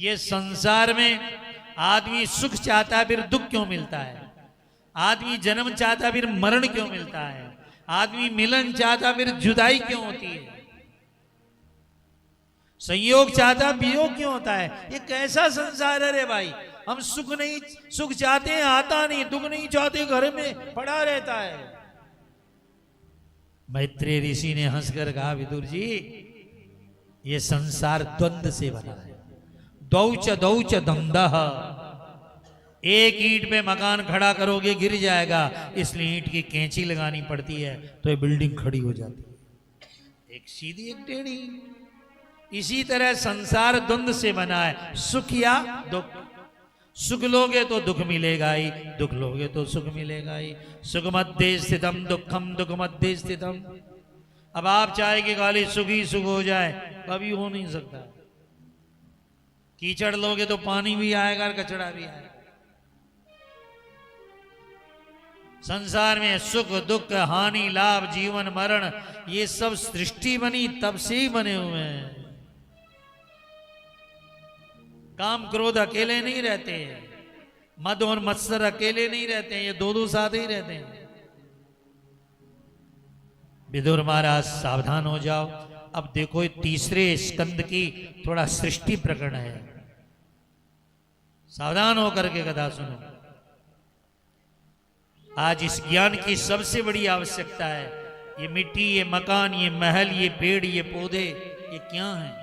ये संसार में आदमी सुख चाहता है फिर दुख क्यों मिलता है? आदमी जन्म चाहता है फिर मरण क्यों मिलता है? आदमी मिलन चाहता फिर जुदाई क्यों होती है? संयोग चाहता वियोग क्यों होता है? ये कैसा संसार है रे भाई? हम सुख चाहते हैं आता नहीं, दुख नहीं चाहते घर में पड़ा रहता है। मैत्रेय ऋषि ने हंसकर कहा, विदुर जी ये संसार द्वंद से बना है। दौच दौच दमदह, एक ईंट पे मकान खड़ा करोगे गिर जाएगा, इसलिए ईंट की कैंची लगानी पड़ती है तो ये बिल्डिंग खड़ी हो जाती है, एक सीधी एक टेढ़ी। इसी तरह संसार द्वंद से बना है, सुख या दुख। सुख लोगे तो दुख मिलेगा ही, दुख लोगे तो सुख मिलेगा ही। सुख मध्य स्थितम दुखम दुख मध्य स्थितम। अब आप चाहे कि खाली सुख ही सुख हो जाए, कभी हो नहीं सकता। कीचड़ लोगे तो पानी भी आएगा और कचड़ा भी आएगा। संसार में सुख दुख हानि लाभ जीवन मरण ये सब सृष्टि बनी तब से ही बने हुए हैं। काम क्रोध अकेले नहीं रहते, मद और मत्सर अकेले नहीं रहते हैं, ये दो दो साथ ही रहते हैं। विदुर महाराज सावधान हो जाओ। अब देखो तीसरे स्कंद की थोड़ा सृष्टि प्रकरण है, सावधान होकर के कथा सुनो। आज इस ज्ञान की सबसे बड़ी आवश्यकता है। ये मिट्टी, ये मकान, ये महल, ये पेड़, ये पौधे, ये क्या हैं?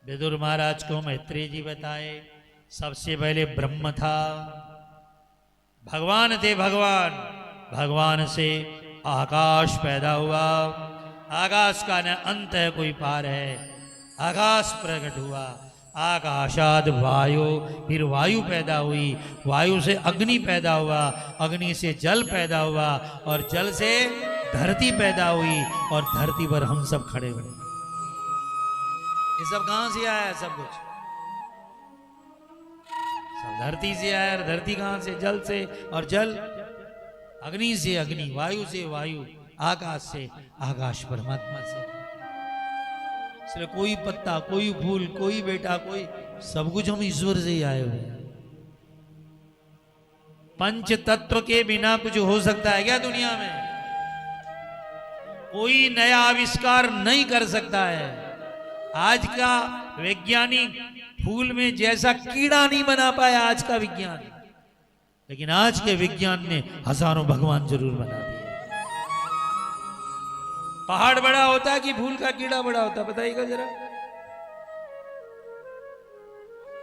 विदुर महाराज को मैत्रेय जी बताए, सबसे पहले ब्रह्म था, भगवान थे। भगवान से आकाश पैदा हुआ, आकाश का न अंत है कोई पार है। आकाश प्रकट हुआ, आकाशाद वायु, फिर वायु पैदा हुई, वायु से अग्नि पैदा हुआ, अग्नि से जल पैदा हुआ और जल से धरती पैदा हुई और धरती पर हम सब खड़े हुए। ये सब कहां से आया? सब कुछ सब धरती से आया। धरती कहां से? जल से, और जल अग्नि से अग्नि, वायु से वायु, आकाश से आकाश, परमात्मा से। इसलिए कोई पत्ता, कोई फूल, कोई बेटा, कोई सब कुछ हम ईश्वर से ही आए हुए हैं। पंच तत्व के बिना कुछ हो सकता है क्या दुनिया में? कोई नया आविष्कार नहीं कर सकता है। आज का वैज्ञानिक फूल में जैसा कीड़ा नहीं बना पाया आज का विज्ञान, लेकिन आज के विज्ञान ने हजारों भगवान जरूर बना दिए। पहाड़ बड़ा होता है कि फूल का कीड़ा बड़ा होता है? बताइएगा जरा।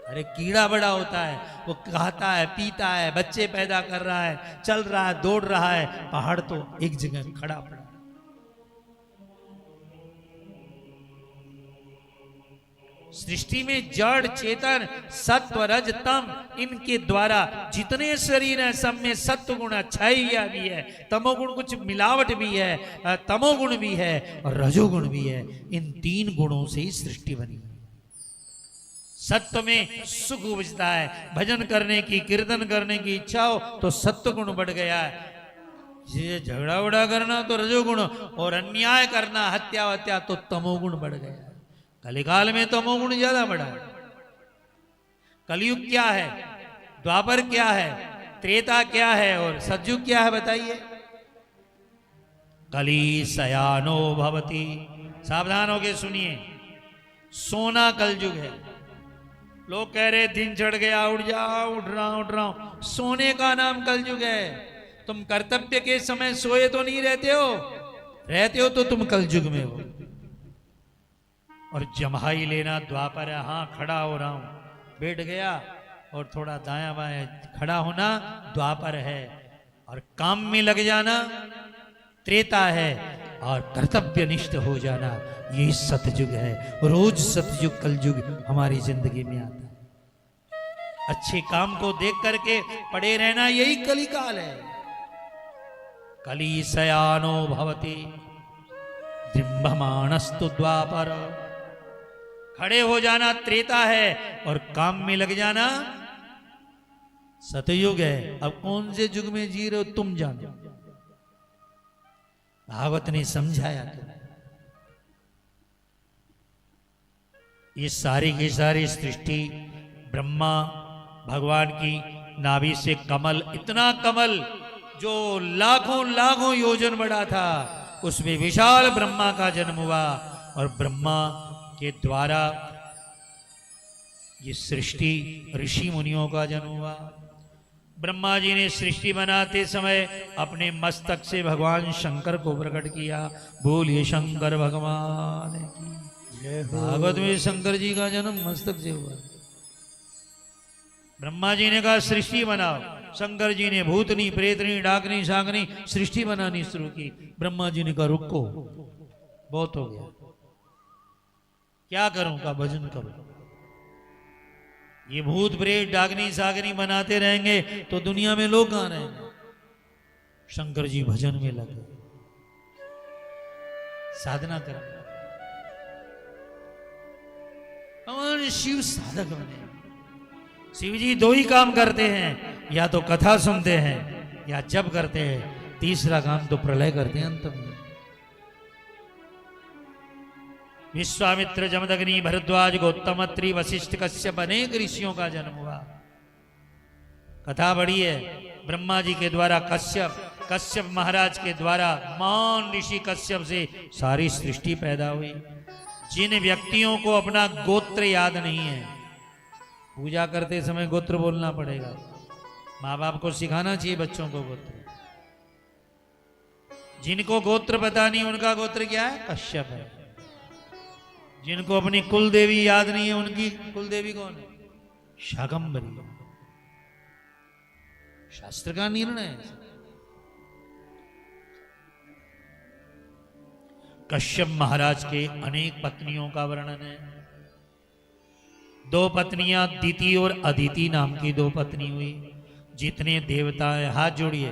अरे कीड़ा बड़ा होता है, वो खाता है, पीता है, बच्चे पैदा कर रहा है, चल रहा है, दौड़ रहा है। पहाड़ तो एक जगह खड़ा पड़ा। सृष्टि में जड़ चेतन सत्व रज तम, इनके द्वारा जितने शरीर हैं सब में सत्व गुण अच्छाई भी है, तमोगुण कुछ मिलावट भी है, तमोगुण भी है और रजोगुण भी है। इन तीन गुणों से ही सृष्टि बनी। सत्व में सुख उपजता है, भजन करने की, कीर्तन करने की इच्छा हो तो सत्व गुण बढ़ गया है। ये झगड़ा उड़ा करना तो रजोगुण, और अन्याय करना, हत्या वत्या तो तमोगुण बढ़ गया। कलिकाल में तमोगुण ज्यादा बढ़ा है। कलयुग क्या है, द्वापर क्या है, त्रेता क्या है और सतयुग क्या है? बताइए। कली शयानो भवति। सावधान होके सुनिए, सोना कलयुग है। लोग कह रहे दिन चढ़ गया, उठ जाओ, उठ रहा हूं। सोने का नाम कलयुग है। तुम कर्तव्य के समय सोए तो नहीं रहते हो तो तुम कलयुग में हो। और जम्हाई लेना द्वापर है। हाँ खड़ा हो रहा हूं, बैठ गया और थोड़ा दाया बाया खड़ा होना द्वापर है, और काम में लग जाना त्रेता है, और कर्तव्यनिष्ठ हो जाना ये सतयुग है। रोज सतयुग कलयुग हमारी जिंदगी में आता है। अच्छे काम को देख करके पड़े रहना यही कलिकाल है। कली शयानो भवति डिंबमाणस्तु द्वापर। खड़े हो जाना त्रेता है और काम में लग जाना सतयुग है। अब कौन से युग में जी रहे हो तुम जानो। भागवत ने समझाया। ये सारी की सारी सृष्टि ब्रह्मा भगवान की नाभि से कमल, इतना कमल जो लाखों लाखों योजन बड़ा था, उसमें विशाल ब्रह्मा का जन्म हुआ और ब्रह्मा के द्वारा ये सृष्टि ऋषि मुनियों का जन्म हुआ। ब्रह्मा जी ने सृष्टि बनाते समय अपने मस्तक से भगवान शंकर को प्रकट किया। बोलिए शंकर भगवान की। भागवत में शंकर जी का जन्म मस्तक से हुआ। ब्रह्मा जी ने कहा सृष्टि बनाओ, शंकर जी ने भूतनी प्रेतनी डाकनी शाकनी सृष्टि बनानी शुरू की। ब्रह्मा जी ने कहा रुको, बहुत हो गया, क्या करूं, का भजन करो। ये भूत प्रेत डाकनी सागनी बनाते रहेंगे तो दुनिया में लोग कहां रहेंगे। शंकर जी भजन में लगे, साधना कर। भगवान शिव साधक बने। शिव जी दो ही काम करते हैं, या तो कथा सुनते हैं या जप करते हैं, तीसरा काम तो प्रलय करते हैं अंत में। विश्वामित्र जमदग्नि भरद्वाज गौतमत्री वशिष्ठ कश्यप अनेक ऋषियों का जन्म हुआ। कथा बड़ी है। ब्रह्मा जी के द्वारा कश्यप महाराज के द्वारा महान ऋषि कश्यप से सारी सृष्टि पैदा हुई। जिन व्यक्तियों को अपना गोत्र याद नहीं है, पूजा करते समय गोत्र बोलना पड़ेगा। माँ बाप को सिखाना चाहिए बच्चों को गोत्र। जिनको गोत्र पता नहीं उनका गोत्र क्या है, कश्यप है। जिनको अपनी कुल देवी याद नहीं है, उनकी कुल देवी कौन है, शाकंभरी। शास्त्र का निर्णय है। कश्यप महाराज के अनेक पत्नियों का वर्णन है। दो पत्नियां दिति और अदिति नाम की दो पत्नी हुई। जितने देवता है, हाथ जोड़िए,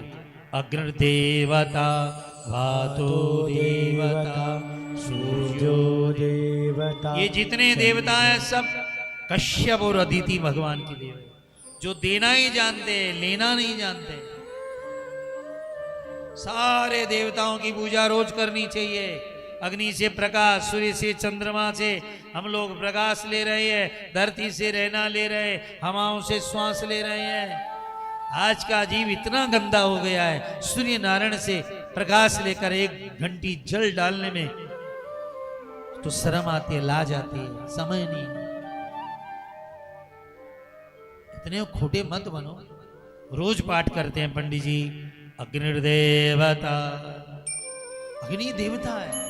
अग्र देवता, वातो देवता, सूर्यो देवता, ये जितने देवता हैं सब कश्यप और अदिति भगवान की देव है। जो देना ही जानते हैं, लेना नहीं जानते। सारे देवताओं की पूजा रोज करनी चाहिए। अग्नि से प्रकाश, सूर्य से चंद्रमा से हम लोग प्रकाश ले रहे हैं, धरती से रहना ले रहे हैं, हवाओं से श्वास ले रहे हैं। आज का जीव इतना गंदा हो गया है, सूर्य नारायण से प्रकाश लेकर एक घंटी जल डालने में तो शर्म आती है, लाज आती है, समय नहीं। इतने खोटे मत बनो। रोज पाठ करते हैं पंडित जी, अग्निर्देवता, अग्नि देवता है।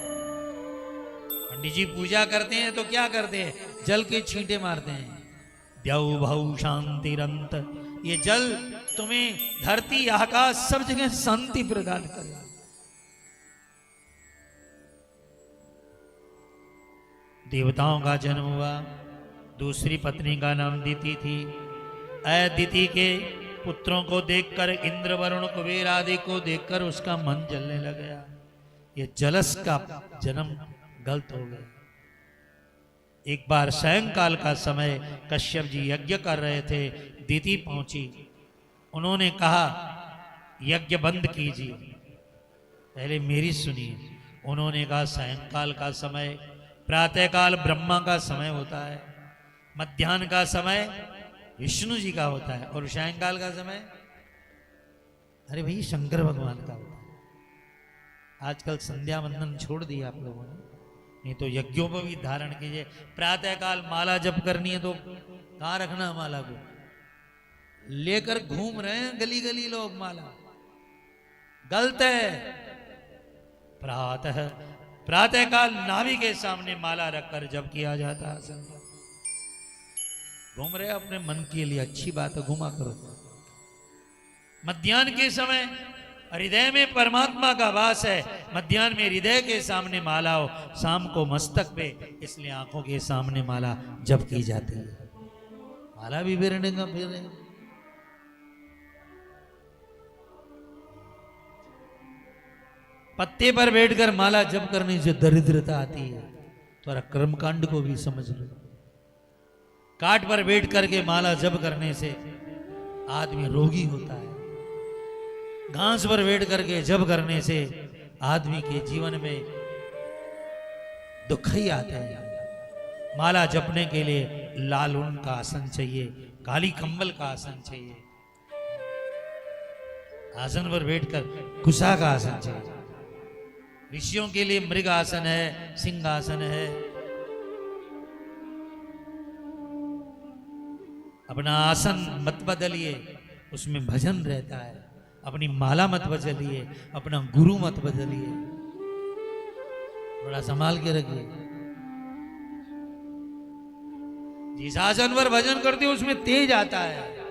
पंडित जी पूजा करते हैं तो क्या करते हैं, जल के छींटे मारते हैं। द्यौ भौ शांतिरंत, ये जल तुम्हें धरती आकाश सब जगह शांति प्रदान करे। देवताओं का जन्म हुआ। दूसरी पत्नी का नाम दिति थी। अदिति के पुत्रों को देखकर, इंद्र वरुण कुबेर आदि को देखकर उसका मन जलने लग गया। ये जलस का जन्म गलत हो गया। एक बार सायंकाल का समय कश्यप जी यज्ञ कर रहे थे। दिति पहुंची। उन्होंने कहा यज्ञ बंद कीजिए। पहले मेरी सुनिए। उन्होंने कहा सायंकाल का समय, प्रातःकाल ब्रह्मा का समय होता है, मध्याह्न का समय विष्णु जी का होता है, और सायंकाल का समय अरे भाई शंकर भगवान का होता है। आजकल संध्या वंदन छोड़ दिया आप लोगों ने, नहीं तो यज्ञों पर भी धारण कीजिए। प्रातःकाल माला जप करनी है तो कहाँ रखना माला को, लेकर घूम रहे हैं गली गली लोग माला, गलत है। प्रातःकाल नाभि के सामने माला रखकर जप किया जाता है। घूम रहे अपने मन के लिए, अच्छी बात है, घुमा करो। मध्याह्न के समय हृदय में परमात्मा का वास है। मध्याह्न में हृदय के सामने माला हो, शाम को मस्तक पे, इसलिए आंखों के सामने माला जप की जाती है। माला भी फेरने का फेरे। पत्ते पर बैठकर माला जप करने से दरिद्रता आती है। थोड़ा कर्मकांड को भी समझ लो। काट पर बैठ करके माला जप करने से आदमी रोगी होता है। घास पर बैठ करके जप करने से आदमी के जीवन में दुख ही आता है। माला जपने के लिए लाल ऊन का आसन चाहिए, काली कंबल का आसन चाहिए, आसन पर बैठकर कुशा का आसन चाहिए। ऋषियों के लिए मृग आसन है, सिंहासन है। अपना आसन मत बदलिए, उसमें भजन रहता है। अपनी माला मत बदलिए, अपना गुरु मत बदलिए, बड़ा संभाल के रखिए। जिस आसन पर भजन करते हो उसमें तेज आता है।